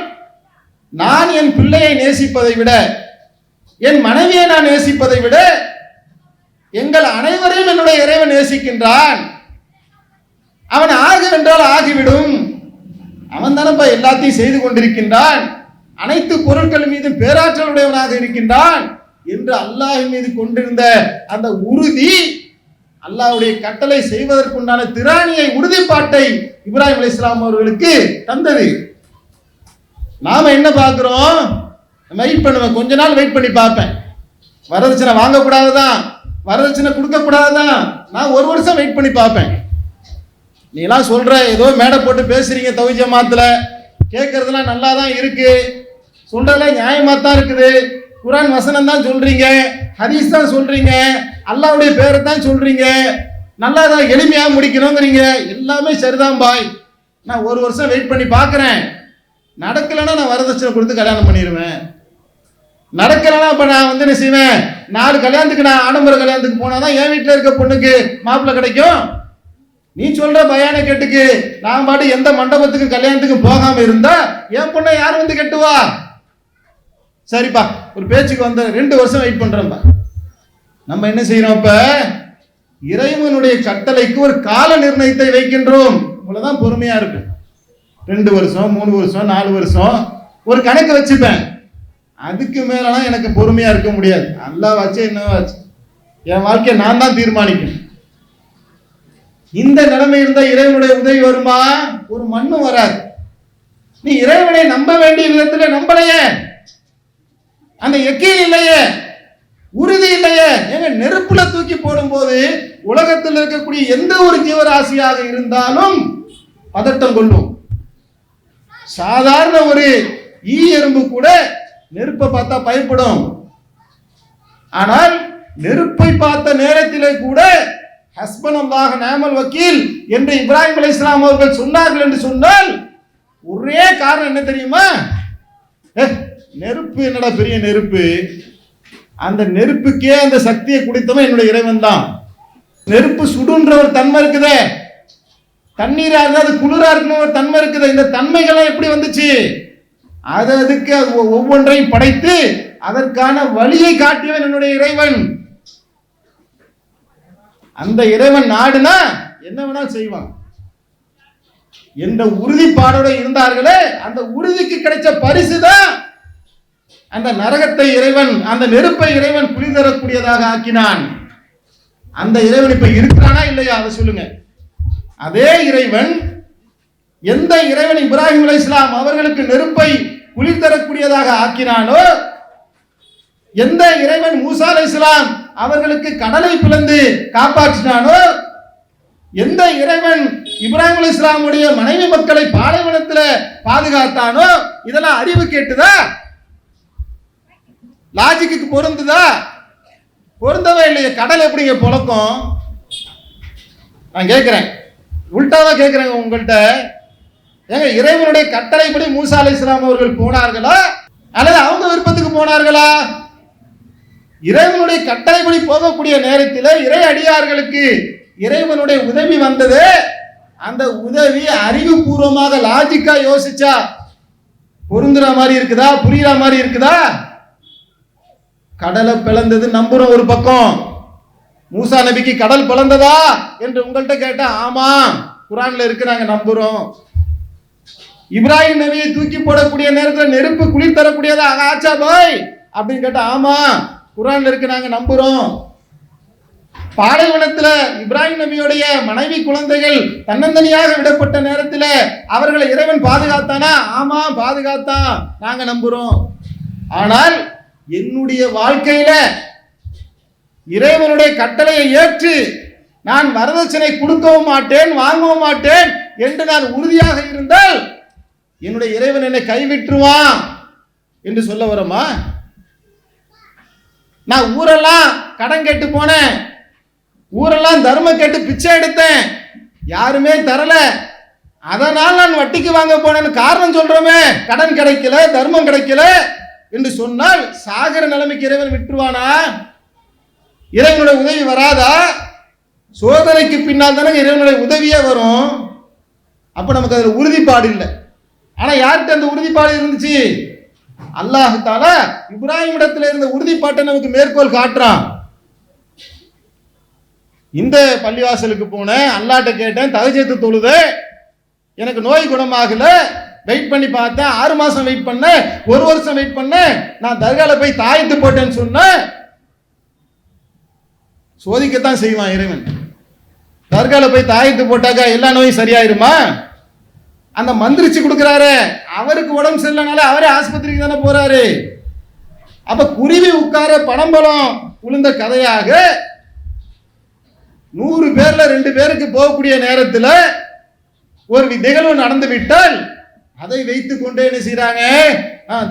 நான் என் பிள்ளையை நேசிப்பதை விட, என் மனைவியை நான் நேசிப்பதை விட, எங்கள் அனைவரையும் என்னுடைய இறைவன் நேசிக்கின்றான். அவன் ஆகு என்றால் ஆகிவிடும், அவன் தானப்பா எல்லாத்தையும் செய்து கொண்டிருக்கின்றான், அனைத்து பொருட்கள் மீது பேராற்றலுடையவனாக இருக்கின்றான் என்று அல்லாஹ் மீது கொண்டிருந்த அந்த உறுதி, அல்லாஹ்வுடைய கட்டளை செய்வதற்குண்டான திராணியை, உறுதிப்பாட்டை இப்ராஹிம் அலைஹிஸ்ஸலாம் அவர்களுக்கு தந்தது. நாம என்ன பார்க்கிறோம்? வெயிட் பண்ணுவேன், கொஞ்ச நாள் வெயிட் பண்ணி பார்ப்பேன், வரதட்சணை வாங்கக்கூடாதுதான், வரதட்சணை கொடுக்கக்கூடாதுதான், நான் 1 வருஷம் வெயிட் பண்ணி பார்ப்பேன். நீ எல்லாம் சொல்ற, ஏதோ மேடை போட்டு பேசுறீங்க, தௌஹீத் ஜமாத்துல கேட்கறதுலாம் நல்லா தான் இருக்கு, சொல்றதெல்லாம் நியாயமா தான் இருக்குது, குர்ஆன் வசனம் தான் சொல்றீங்க, ஹதீஸ் தான் சொல்றீங்க, அல்லாஹ்வுடைய பேரை தான் சொல்றீங்க, நல்லா தான் எளிமையா முடிக்கணுங்கிறீங்க, எல்லாமே சரிதான் பாய், நான் 1 வருஷம் வெயிட் பண்ணி பார்க்குறேன், நடக்கலைன்னா நான் வரதட்சணை கொடுத்து கல்யாணம் பண்ணிடுவேன், நடக்கலைன்னா இப்போ நான் வந்து என்ன செய்வேன், 4 கல்யாணத்துக்கு நான் ஆடம்பர கல்யாணத்துக்கு போனாதான் என் வீட்டில் இருக்க பொண்ணுக்கு மாப்பிள்ளை கிடைக்கும். நீ சொல்ற பயான கேட்டுக்கு நான் பாட்டு எந்த மண்டபத்துக்கு கல்யாணத்துக்கு போகாம இருந்தா என் பொண்ணை யார் வந்து கெட்டுவா? சரிப்பா, ஒரு பேச்சுக்கு வந்த 2 வருஷம் வெயிட் பண்றோம்பா. நம்ம என்ன செய்யறோம்? இப்ப இறைவனுடைய கட்டளைக்கு ஒரு கால நிர்ணயத்தை வைக்கின்றோம். இவ்வளவுதான் பொறுமையா இருக்கு. 2 வருஷம், 3 வருஷம், 4 வருஷம் ஒரு கணக்கு வச்சுப்பேன். அதுக்கு மேலாம் எனக்கு பொறுமையா இருக்க முடியாது. அல்லாஹ் வச்சு என்ன வச்சு என் வாழ்க்கையை நான் தான் தீர்மானிக்கணும். இந்த நிலைமை இருந்தா இறைவனுடைய உதவி வருமா? ஒரு மண்ணு வராது. நீ இறைவனை நம்ப வேண்டிய விதத்துல நம்பலையே, அந்த யக்கீன் இல்லையே, உறுதி இல்லையே. ஏங்க, நெருப்புல தூக்கி போடும் போது உலகத்தில் இருக்கக்கூடிய எந்த ஒரு ஜீவராசியாக இருந்தாலும் பதட்டம் கொள்ளும். சாதாரண ஒரு ஈ எறும்பு கூட நெருப்பை பார்த்தா பயப்படும். ஆனால் நெருப்பை பார்த்த நேரத்திலே கூட ஹஸ்பனல்லாஹ் நிஅமல் வக்கீல் என்று இப்ராஹிம் அலைஹிஸ்ஸலாம் அவர்கள் சொன்னார்கள் என்று சொன்னால் ஒரே காரணம் என்ன தெரியுமா? நெருப்பு என்னடா பெரிய நெருப்பு, அந்த நெருப்புக்கே அந்த சக்தியை கொடுத்தவன் என்னுடைய இறைவன் தான். நெருப்பு சுடுன்ற ஒரு தன்மை இருக்குதே, தண்ணீரா இருந்தா அது குளிரா இருக்கணும் ஒரு தன்மை இருக்குது. இந்த தன்மைகள்லாம் எப்படி வந்துச்சு? அதுக்கு ஒவ்வொன்றையும் படைத்து அதற்கான வழியை காட்டியவன் என்னுடைய இறைவன். அந்த இறைவன் நாடுனா என்ன வேணாலும் செய்வான் என்ற உறுதிப்பாடோட இருந்தார்களே, அந்த உறுதிக்கு கிடைச்ச பரிசுதான் அந்த நரகத்தை இறைவன், அந்த நெருப்பை இறைவன் குளிர் தரக்கூடியதாக ஆக்கினான். அந்த இறைவன் இப்ப இருக்கிறானா இல்லையா அதை சொல்லுங்க. அதே இறைவன், எந்த இறைவன் இப்ராஹிம் அலைஹிஸ்ஸலாம் அவர்களுக்கு நெருப்பை குளிர் தரக்கூடியதாக ஆக்கினானோ, எந்த இறைவன் மூசா அலைஹிஸ்ஸலாம் அவர்களுக்கு கடலை பிளந்து காப்பாற்றினானோ, எந்த இறைவன் இப்ராஹிம் அலைஹிஸ்ஸலாமுடைய மனைவி மக்களை பாலைவனத்தில் பாதுகாத்தானோ, இதெல்லாம் அறிவு கேட்டுதா? லாஜிக்கு பொருந்துதா? பொருந்தவே இல்லையே. கடல் எப்படிங்க பொழக்கும்? நான் கேட்கிறேன், உல்டாவா கேட்கிறேங்க உங்கள்கிட்ட. ஏங்க, இறைவனுடைய கட்டளைப்படி மூசா அலைஹிஸ்ஸலாம் அவர்கள் போனார்களா அல்லது அவங்க விருப்பத்துக்கு போனார்களா? இறைவனுடைய கட்டளைப்படி போகக்கூடிய நேரத்தில் இறை அடியார்களுக்கு இறைவனுடைய உதவி வந்தது. அந்த உதவி அறிவுபூர்வமாக லாஜிக்கா யோசிச்சா பொருந்துற மாதிரி இருக்குதா, புரியுற மாதிரி இருக்குதா? கடலை பிளந்தது நம்புறோம் ஒரு பக்கம். மூசா நபிக்கு கடல் பிளந்ததா என்று உங்கள்கிட்ட கேட்டா ஆமா குர்ஆன்ல இருக்கு, நாங்க நம்புறோம். இப்ராஹிம் நபியை தூக்கி போடக்கூடிய நேரத்தில் நெருப்பு குளிர் தரக்கூடியதா ஆச்சா பாய் அப்படின்னு கேட்டா ஆமா குர்ஆன்ல இருக்கு, நாங்க நம்புறோம். பாலைவனத்தில் இப்ராஹிம் நபியுடைய மனைவி குழந்தைகள் தன்னந்தனியாக விடப்பட்ட நேரத்தில் அவர்களை இறைவன் பாதுகாத்தானா? ஆமா பாதுகாத்தான், நாங்க நம்புறோம். ஆனால் என்னுடைய வாழ்க்கையில இறைவனுடைய கட்டளையை ஏற்று நான் வரதட்சணை கொடுக்கவும் மாட்டேன், வாங்கவும் மாட்டேன் என்று நான் உறுதியாக இருந்தால் என்னுடைய இறைவன் என்னை கைவிட்டுருவான் என்று சொல்ல வரமா? நான் ஊரெல்லாம் கடன் கேட்டு போனேன், ஊரெல்லாம் தர்மம் கேட்டு பிச்சை எடுத்தேன், யாருமே தரல, அதனால் நான் வட்டிக்கு வாங்க போனேன்னு காரணம் சொல்றோமே, கடன் கிடைக்கல, தர்மம் கிடைக்கல என்று சொன்னால் சாகர நிலைமைக்கு இறைவன் விட்டுருவானா? இறைவனுடைய உதவி வராதா? சோதனைக்கு பின்னால் தானே இறைவனுடைய உதவியே வரும். அப்ப நமக்கு அதுல உறுதிப்பாடு இல்லை. ஆனா யார்கிட்ட அந்த உறுதிப்பாடு இருந்துச்சு? அல்லாஹ் தஆலா இப்ராஹிம் இடத்துல இருந்த உறுதிப்பாட்டை நமக்கு மேற்கோள் காட்டுறான். இந்த பள்ளிவாசலுக்கு போனேன், அல்லாஹ்ட்ட கேட்டேன், தஹஜ்ஜுத் தொழுது, எனக்கு நோய் குணமாகல, வெயிட் பண்ணி பார்த்தேன், 6 மாசம் வெயிட் பண்ணேன், 1 வருஷம் வெயிட் பண்ணேன், நான் தர்கால போய் தாயத்து போட்டேன்னு சொன்னேன். சோதிக்கத்தான் செய்வான் இறைவன். தர்கால போய் தாயத்து போட்டாக்கா எல்லா நோயும் சரியாயிருமா? அந்த மந்திரிச்சு கொடுக்கிறாரு, அவருக்கு உடம்பு சரியில்லைனால அவரே ஆஸ்பத்திரிக்கு தானே போறாரு. அப்ப குருவி உட்கார பணம்பலம் உளுந்த கதையாக 100 பேர்ல 2 பேருக்கு போகக்கூடிய நேரத்தில் ஒரு நிகழ்வு நடந்து விட்டால் அதை வைத்துக் கொண்டே என்ன செய்யறாங்க?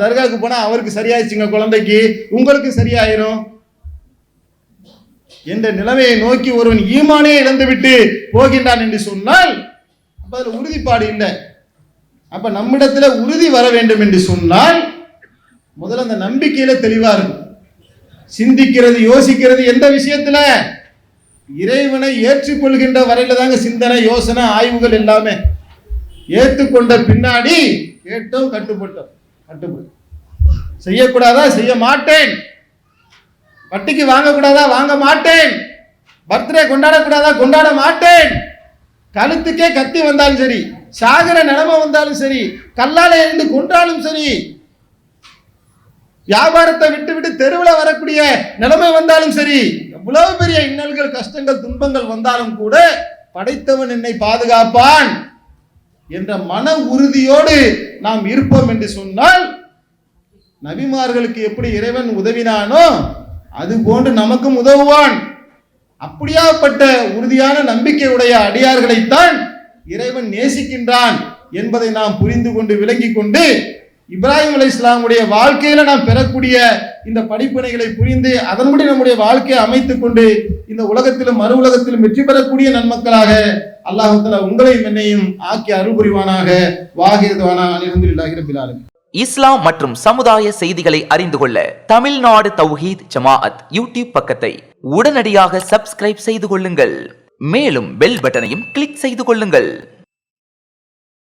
தர்காவுக்கு போனா அவருக்கு சரியாயிடுச்சுங்க, குழந்தைக்கு, உங்களுக்கு சரியாயிரும் என்ற நிலைமையை நோக்கி ஒருவன் ஈமானே இழந்து விட்டு போகின்றான் என்று சொன்னால் அப்ப அதுல உறுதிப்பாடு இல்லை. அப்ப நம்மிடத்துல உறுதி வர வேண்டும் என்று சொன்னால் முதல்ல அந்த நம்பிக்கையில தெளிவா இருக்கும். சிந்திக்கிறது, யோசிக்கிறது எந்த விஷயத்துல? இறைவனை ஏற்றுக்கொள்கின்ற வரையில தாங்க சிந்தனை, யோசனை, ஆய்வுகள் எல்லாமே. ஏற்றுக்கொண்ட பின்னாடி கேட்டோம், கட்டுப்பட்டோம். செய்யக்கூடாதா? செய்ய மாட்டேன். வட்டிக்கு வாங்கக்கூடாதா? வாங்க மாட்டேன். பர்த்டே கொண்டாடக்கூடாதா? கொண்டாட மாட்டேன். கழுத்துக்கே கத்தி வந்தாலும் சரி, சாகர நிலைமை வந்தாலும் சரி, கல்லால எழுந்து கொண்டாலும் சரி, வியாபாரத்தை விட்டு விட்டு தெருவில் வரக்கூடிய நிலைமை வந்தாலும் சரி, எவ்வளவு பெரிய இன்னல்கள், கஷ்டங்கள், துன்பங்கள் வந்தாலும் கூட படைத்தவன் என்னை பாதுகாப்பான் என்ற மன உறுதியோடு நாம் இருப்போம் என்று சொன்னால், நபிமார்களுக்கு எப்படி இறைவன் உதவினானோ அது போன்று நமக்கும் உதவுவான். அப்படியாப்பட்ட உறுதியான நம்பிக்கையுடைய அடியார்களைத்தான் இறைவன் நேசிக்கின்றான் என்பதை நாம் புரிந்து கொண்டு விளங்கி கொண்டு இப்ராஹிம் அலைஹிஸ்ஸலாமுடைய வாழ்க்கையில நாம் பெறக்கூடிய இந்த படிப்பினைகளை புரிந்து அதன்படி நம்முடைய வாழ்க்கையை அமைத்துக் கொண்டு இந்த உலகத்திலும் மறு உலகத்திலும் வெற்றி பெறக்கூடிய நன்மக்களாக அல்லாஹ் தஆலா உங்களையும் என்னையும் ஆக்கி அருள் புரிவானாக. வாஹிதுவானா அல்ஹம்துலில்லாஹி ரப்பில் ஆலமீன். இஸ்லாம் மற்றும் சமுதாய செய்திகளை அறிந்து கொள்ள தமிழ்நாடு தௌஹீத் ஜமாஅத் யூடியூப் பக்கத்தை உடனடியாக சப்ஸ்கிரைப் செய்து கொள்ளுங்கள். மேலும் பெல் பட்டனையும் கிளிக் செய்து கொள்ளுங்கள்.